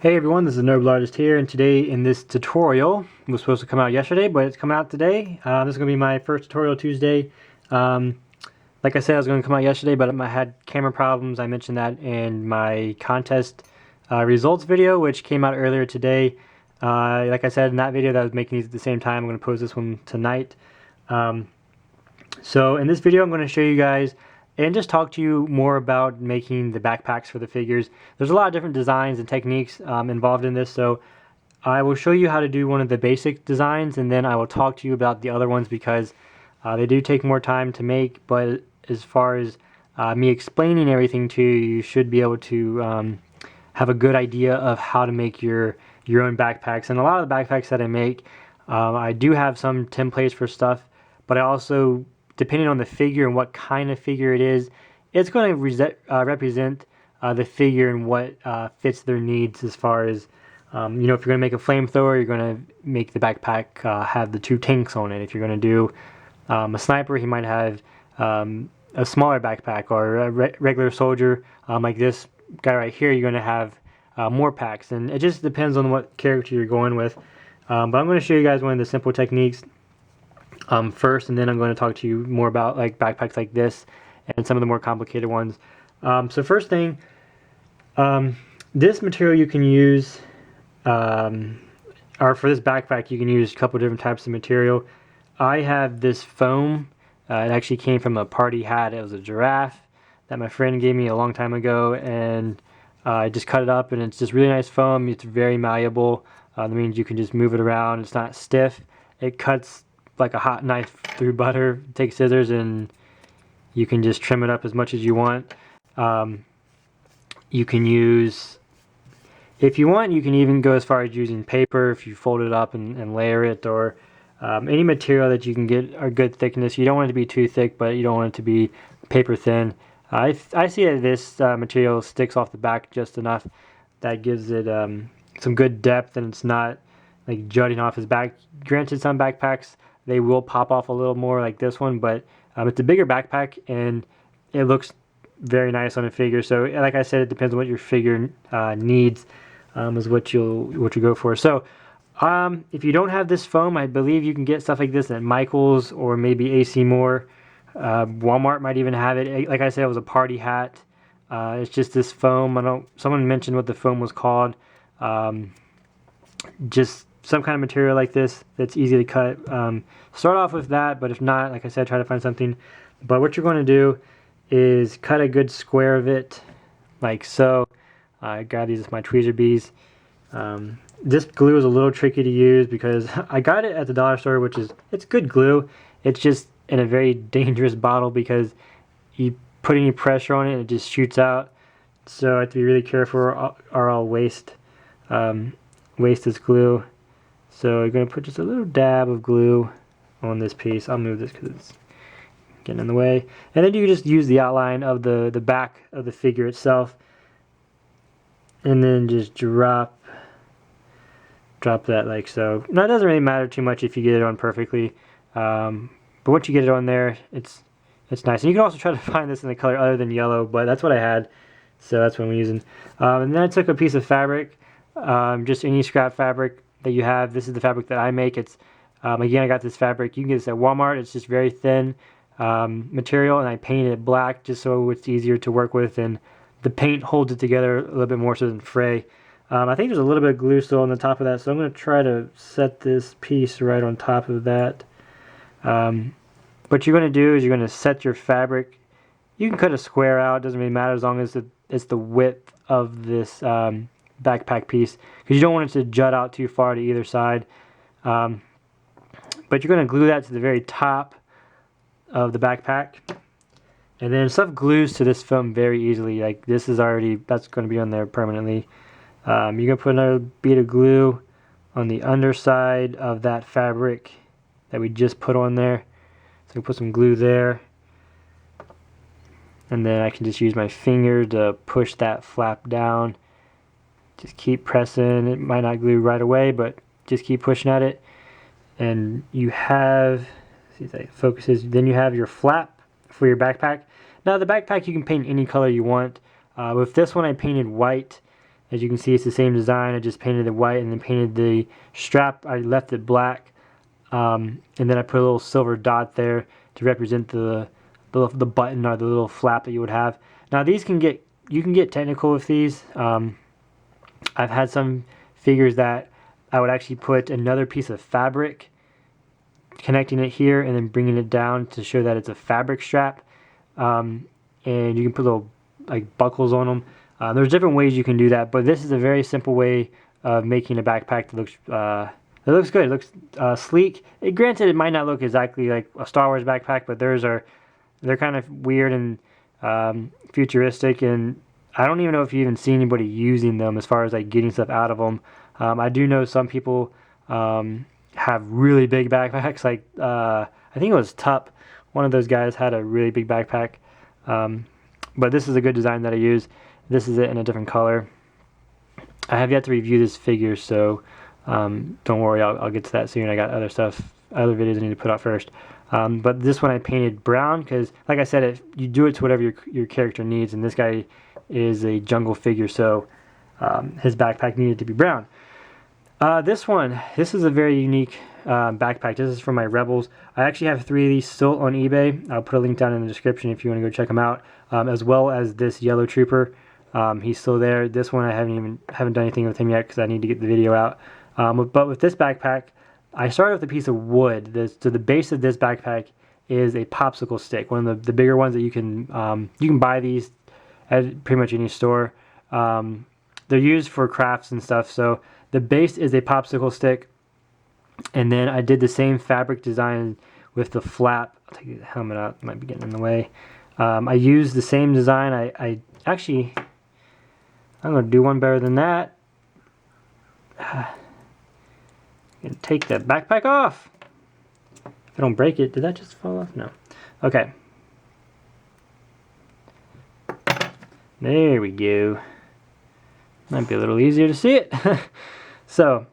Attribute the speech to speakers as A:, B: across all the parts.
A: Hey everyone, this is Noble Artist here, and today in this tutorial, it was supposed to come out yesterday, but it's coming out today. This is going to be my first tutorial Tuesday. Like I said, I was going to come out yesterday, but I had camera problems. I mentioned that in my contest results video, which came out earlier today. Like I said in that video that I was making these at the same time, I'm going to post this one tonight. So in this video, I'm going to show you guys and just talk to you more about making the backpacks for the figures. There's a lot of different designs and techniques involved in this, so I will show you how to do one of the basic designs, and then I will talk to you about the other ones because they do take more time to make, but as far as me explaining everything to you, you should be able to have a good idea of how to make your own backpacks. And a lot of the backpacks that I make, I do have some templates for stuff, but I also, depending on the figure and what kind of figure it is, it's going to represent the figure and what fits their needs as far as, if you're going to make a flamethrower, you're going to make the backpack have the 2 tanks on it. If you're going to do a sniper, he might have a smaller backpack, or a regular soldier like this guy right here, you're going to have more packs. And it just depends on what character you're going with. But I'm going to show you guys one of the simple techniques first, and then I'm going to talk to you more about like backpacks like this and some of the more complicated ones. So first thing, this material you can use, or for this backpack you can use a couple different types of material. I have this foam. It actually came from a party hat. It was a giraffe that my friend gave me a long time ago, and I just cut it up, and it's just really nice foam. It's very malleable. That means you can just move it around. It's not stiff. It cuts like a hot knife through butter. Take scissors and you can just trim it up as much as you want. You can use, if you want, you can even go as far as using paper if you fold it up and layer it, or any material that you can get a good thickness. You don't want it to be too thick, but you don't want it to be paper thin. I see that this material sticks off the back just enough. That gives it some good depth, and it's not like jutting off his back. Granted, some backpacks, they will pop off a little more like this one, but it's a bigger backpack and it looks very nice on a figure. So like I said, it depends on what your figure needs, is what you'll go for. So if you don't have this foam, I believe you can get stuff like this at Michael's or maybe AC Moore. Walmart might even have it. Like I said, it was a party hat. It's just this foam. Someone mentioned what the foam was called. Just some kind of material like this that's easy to cut. Start off with that, but if not, like I said, try to find something. But what you're going to do is cut a good square of it, like so. I got these as my tweezer bees. This glue is a little tricky to use because I got it at the dollar store, it's good glue. It's just in a very dangerous bottle because you put any pressure on it and it just shoots out. So I have to be really careful, or I'll waste this glue. So I'm going to put just a little dab of glue on this piece. I'll move this because it's getting in the way. And then you can just use the outline of the back of the figure itself, and then just drop that like so. Now it doesn't really matter too much if you get it on perfectly, but once you get it on there, it's nice. And you can also try to find this in a color other than yellow, but that's what I had, so that's what I'm using. And then I took a piece of fabric, just any scrap fabric that you have. This is the fabric that I make. It's again, I got this fabric. You can get this at Walmart. It's just very thin material, and I painted it black just so it's easier to work with, and the paint holds it together a little bit more so it doesn't fray. I think there's a little bit of glue still on the top of that, so I'm going to try to set this piece right on top of that. What you're going to do is you're going to set your fabric. You can cut a square out, it doesn't really matter as long as it's the width of this backpack piece, because you don't want it to jut out too far to either side. But you're going to glue that to the very top of the backpack, and then stuff glues to this film very easily. Like this is already, that's going to be on there permanently. You're going to put another bead of glue on the underside of that fabric that we just put on there. So put some glue there, and then I can just use my finger to push that flap down. Just keep pressing. It might not glue right away, but just keep pushing at it. And you have, see if that focuses, then you have your flap for your backpack. Now the backpack you can paint any color you want. With this one I painted white, As you can see, it's the same design. I just painted it white and then painted the strap. I left it black, and then I put a little silver dot there to represent the button or the little flap that you would have. Now these you can get technical with these. I've had some figures that I would actually put another piece of fabric connecting it here and then bringing it down to show that it's a fabric strap. And you can put little like buckles on them. There's different ways you can do that, but this is a very simple way of making a backpack that looks good. It looks sleek. Granted, it might not look exactly like a Star Wars backpack, but they're kind of weird and futuristic, and I don't even know if you even see anybody using them as far as like getting stuff out of them. I do know some people have really big backpacks. Like I think it was Tup. One of those guys had a really big backpack. But this is a good design that I use. This is it in a different color. I have yet to review this figure, so don't worry, I'll get to that soon. I got other videos I need to put out first. But this one I painted brown because, like I said, you do it to whatever your character needs, and this guy is a jungle figure, so his backpack needed to be brown. This is a very unique backpack. This is from my Rebels. I actually have 3 of these still on eBay. I'll put a link down in the description if you want to go check them out, as well as this yellow trooper. He's still there. This one I haven't done anything with him yet because I need to get the video out. But with this backpack, I started with a piece of wood. So the base of this backpack is a popsicle stick, one of the bigger ones that you can buy these at pretty much any store. They're used for crafts and stuff. So the base is a popsicle stick, and then I did the same fabric design with the flap. I'll take the helmet out; it might be getting in the way. I used the same design. I'm going to do one better than that. I'm going to take that backpack off. If I don't break it, did that just fall off? No. Okay. There we go. Might be a little easier to see it. So,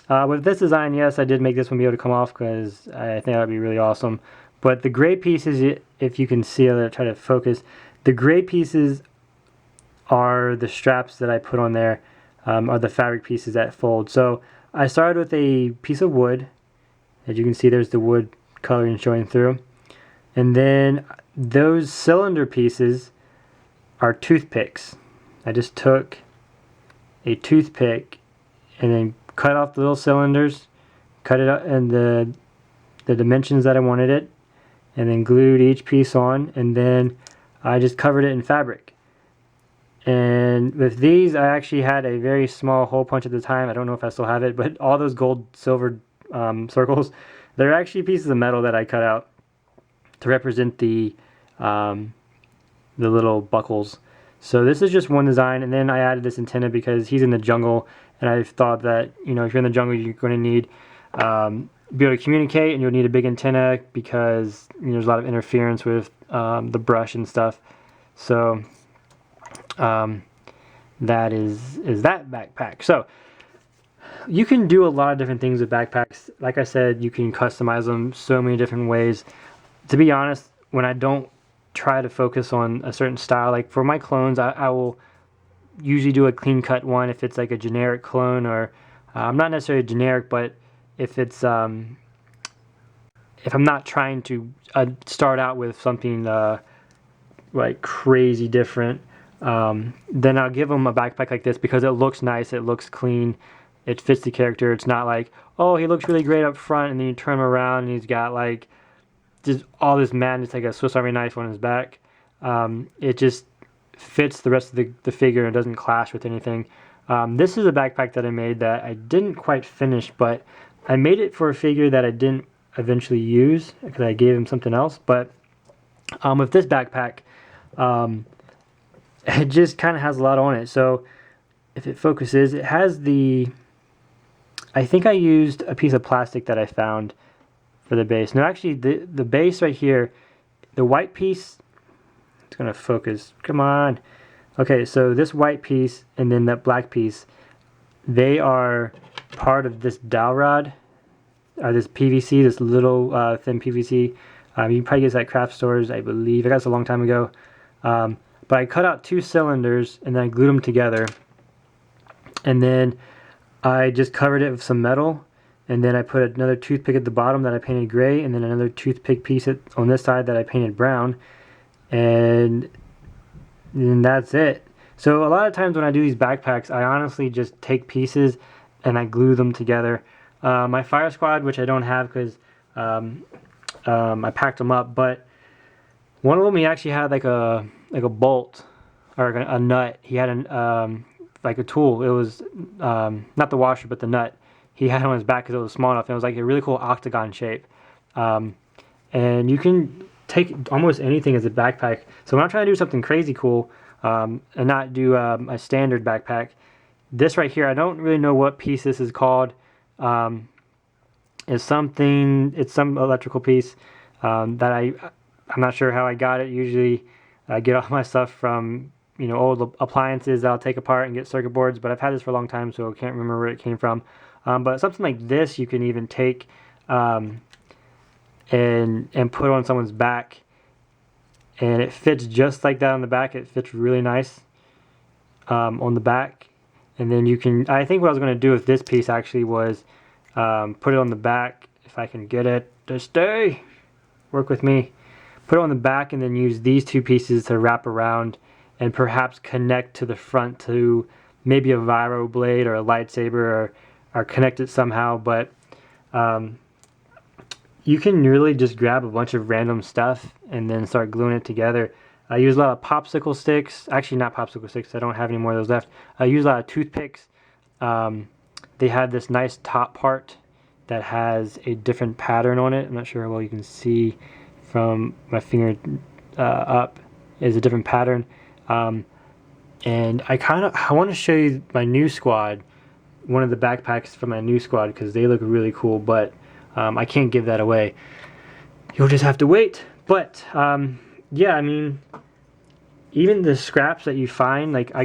A: with this design, yes, I did make this one be able to come off because I think that would be really awesome. But the gray pieces, if you can see, I'll try to focus. The gray pieces are the straps that I put on there, are the fabric pieces that fold. So I started with a piece of wood. As you can see, there's the wood coloring showing through. And then those cylinder pieces are toothpicks. I just took a toothpick and then cut off the little cylinders, cut it up in the dimensions that I wanted it, and then glued each piece on, and then I just covered it in fabric. And with these, I actually had a very small hole punch at the time. I don't know if I still have it, but all those gold, silver circles, they're actually pieces of metal that I cut out to represent the little buckles. So this is just one design, and then I added this antenna because he's in the jungle, and I thought that, you know, if you're in the jungle, you're going to need be able to communicate, and you'll need a big antenna because, you know, there's a lot of interference with the brush and stuff. So that is that backpack. So you can do a lot of different things with backpacks. Like I said, you can customize them so many different ways. To be honest, when I don't try to focus on a certain style, like for my clones, I will usually do a clean cut one if it's like a generic clone, or not necessarily generic, but if it's if I'm not trying to start out with something like crazy different, then I'll give them a backpack like this because it looks nice, it looks clean, it fits the character. It's not like, oh, he looks really great up front, and then you turn him around and he's got like just all this madness, like a Swiss Army knife on his back. It just fits the rest of the figure and doesn't clash with anything. This is a backpack that I made that I didn't quite finish, but I made it for a figure that I didn't eventually use because I gave him something else. But with this backpack, it just kind of has a lot on it. So if it focuses, it has I think I used a piece of plastic that I found for the base. No, actually, the base right here, the white piece, it's going to focus. Come on. Okay, so this white piece and then that black piece, they are part of this dowel rod, or this PVC, this little thin PVC. You can probably get this at craft stores, I believe. I got this a long time ago. But I cut out 2 cylinders and then I glued them together. and then I just covered it with some metal, and then I put another toothpick at the bottom that I painted gray, and then another toothpick piece on this side that I painted brown, and that's it. So a lot of times when I do these backpacks, I honestly just take pieces and I glue them together. My fire squad, which I don't have because I packed them up, but one of them, he actually had like a bolt or a nut. He had like a tool. It was not the washer, but the nut. He had it on his back because it was small enough. And it was like a really cool octagon shape. And you can take almost anything as a backpack. So when I'm trying to do something crazy cool and not do a standard backpack, this right here, I don't really know what piece this is called. It's some electrical piece that I'm not sure how I got it. Usually I get all my stuff from old appliances that I'll take apart and get circuit boards, but I've had this for a long time, so I can't remember where it came from. But something like this you can even take and put on someone's back, and it fits just like that on the back. It fits really nice on the back. And then I think what I was going to do with this piece actually was put it on the back, if I can get it to stay, work with me. Put it on the back and then use these two pieces to wrap around and perhaps connect to the front to maybe a viro blade or a lightsaber, or connect it somehow. But you can really just grab a bunch of random stuff and then start gluing it together. I use a lot of popsicle sticks. Actually, not popsicle sticks. I don't have any more of those left. I use a lot of toothpicks. They have this nice top part that has a different pattern on it. I'm not sure how well you can see from my finger up. Is a different pattern. And I want to show you my new squad, one of the backpacks from my new squad, because they look really cool, but I can't give that away. You'll just have to wait. But yeah, I mean, even the scraps that you find, like I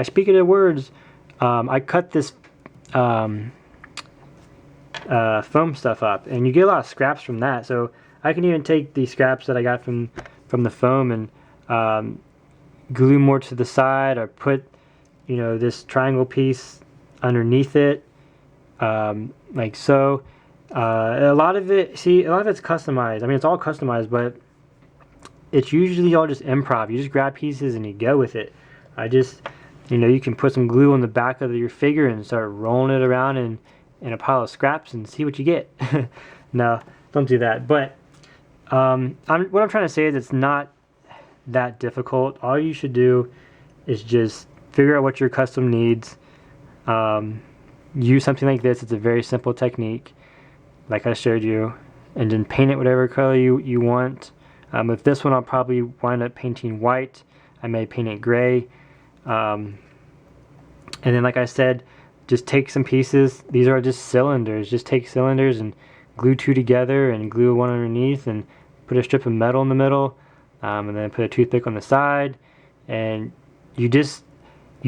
A: speak it in words. I cut this foam stuff up, and you get a lot of scraps from that. So I can even take the scraps that I got from the foam and glue more to the side, or put this triangle piece underneath it, like so. A lot of it's customized. I mean, it's all customized, but it's usually all just improv. You just grab pieces and you go with it. You can put some glue on the back of your figure and start rolling it around in a pile of scraps and see what you get. No, don't do that. But what I'm trying to say is it's not that difficult. All you should do is just figure out what your custom needs. Use something like this. It's a very simple technique, like I showed you, and then paint it whatever color you want. With this one, I'll probably wind up painting white. I may paint it gray. And then, like I said, just take some pieces. These are just cylinders. Just take cylinders and glue two together and glue one underneath and put a strip of metal in the middle, and then put a toothpick on the side. And you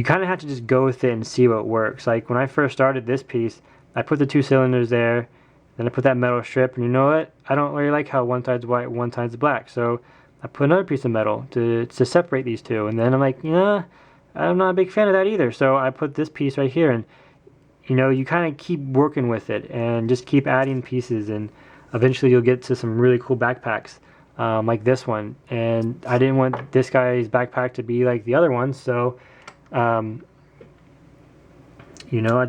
A: kind of have to just go with it and see what works. Like when I first started this piece, I put the two cylinders there, then I put that metal strip, and you know what? I don't really like how one side's white, one side's black. So I put another piece of metal to separate these two, and then I'm like, yeah, I'm not a big fan of that either. So I put this piece right here, and you kind of keep working with it and just keep adding pieces, and eventually you'll get to some really cool backpacks like this one. And I didn't want this guy's backpack to be like the other one, so I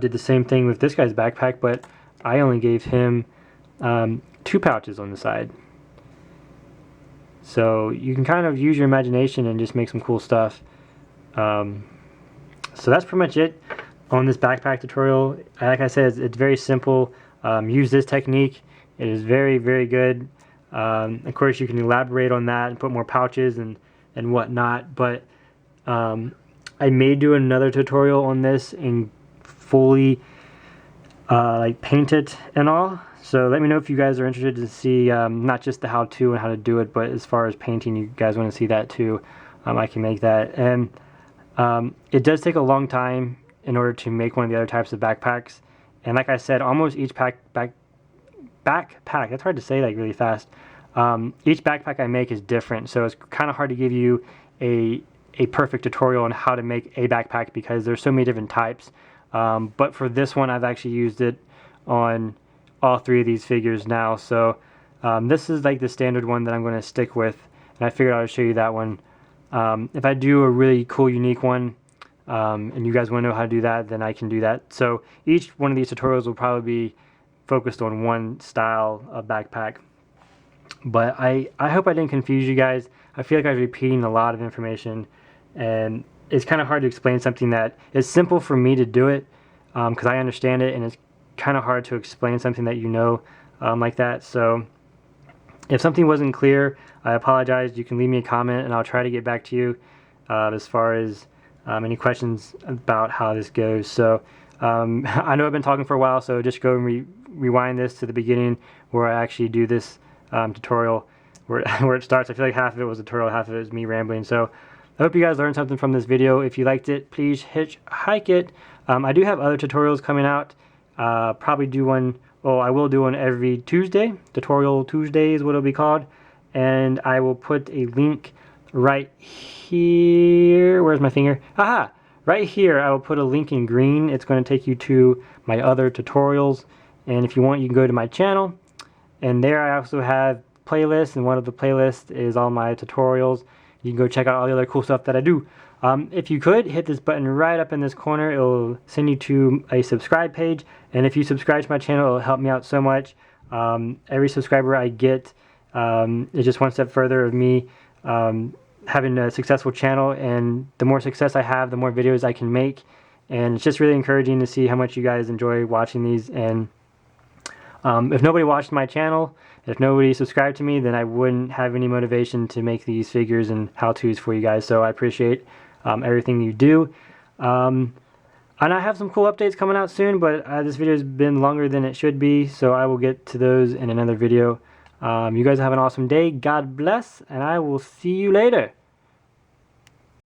A: did the same thing with this guy's backpack, but I only gave him 2 pouches on the side. So you can kind of use your imagination and just make some cool stuff. So that's pretty much it on this backpack tutorial. Like I said, it's very simple. Use this technique. It is very, very good. Of course, you can elaborate on that and put more pouches and whatnot, but I may do another tutorial on this and fully like paint it and all. So let me know if you guys are interested to see not just the how-to and how to do it, but as far as painting, you guys want to see that too. I can make that. And it does take a long time in order to make one of the other types of backpacks. And like I said, almost each backpack, that's hard to say like really fast. Each backpack I make is different, so it's kind of hard to give you a a perfect tutorial on how to make a backpack because there's so many different types. But for this one, I've actually used it on all 3 of these figures now. So this is like the standard one that I'm going to stick with, and I figured I would show you that one. If I do a really cool, unique one, and you guys want to know how to do that, then I can do that. So each one of these tutorials will probably be focused on one style of backpack. But I hope I didn't confuse you guys. I feel like I was repeating a lot of information, and it's kind of hard to explain something that is simple for me to do it, because I understand it, and it's kind of hard to explain something that you know like that. So if something wasn't clear, I apologize. You can leave me a comment, and I'll try to get back to you as far as any questions about how this goes. So I know I've been talking for a while, so just go and rewind this to the beginning where I actually do this tutorial where it starts. I feel like half of it was a tutorial, half of it was me rambling. So I hope you guys learned something from this video. If you liked it, please hitchhike it. I do have other tutorials coming out. Probably do one, well, I will do one every Tuesday. Tutorial Tuesday is what it'll be called. And I will put a link right here. Where's my finger? Aha! Right here, I will put a link in green. It's going to take you to my other tutorials. And if you want, you can go to my channel. And there I also have playlists, and one of the playlists is all my tutorials. You can go check out all the other cool stuff that I do. If you could, hit this button right up in this corner. It will send you to a subscribe page. And if you subscribe to my channel, it will help me out so much. Every subscriber I get is just one step further of me having a successful channel. And the more success I have, the more videos I can make. And it's just really encouraging to see how much you guys enjoy watching these. And if nobody watched my channel, if nobody subscribed to me, then I wouldn't have any motivation to make these figures and how-tos for you guys. So I appreciate everything you do. And I have some cool updates coming out soon, but this video has been longer than it should be, so I will get to those in another video. You guys have an awesome day. God bless, and I will see you later.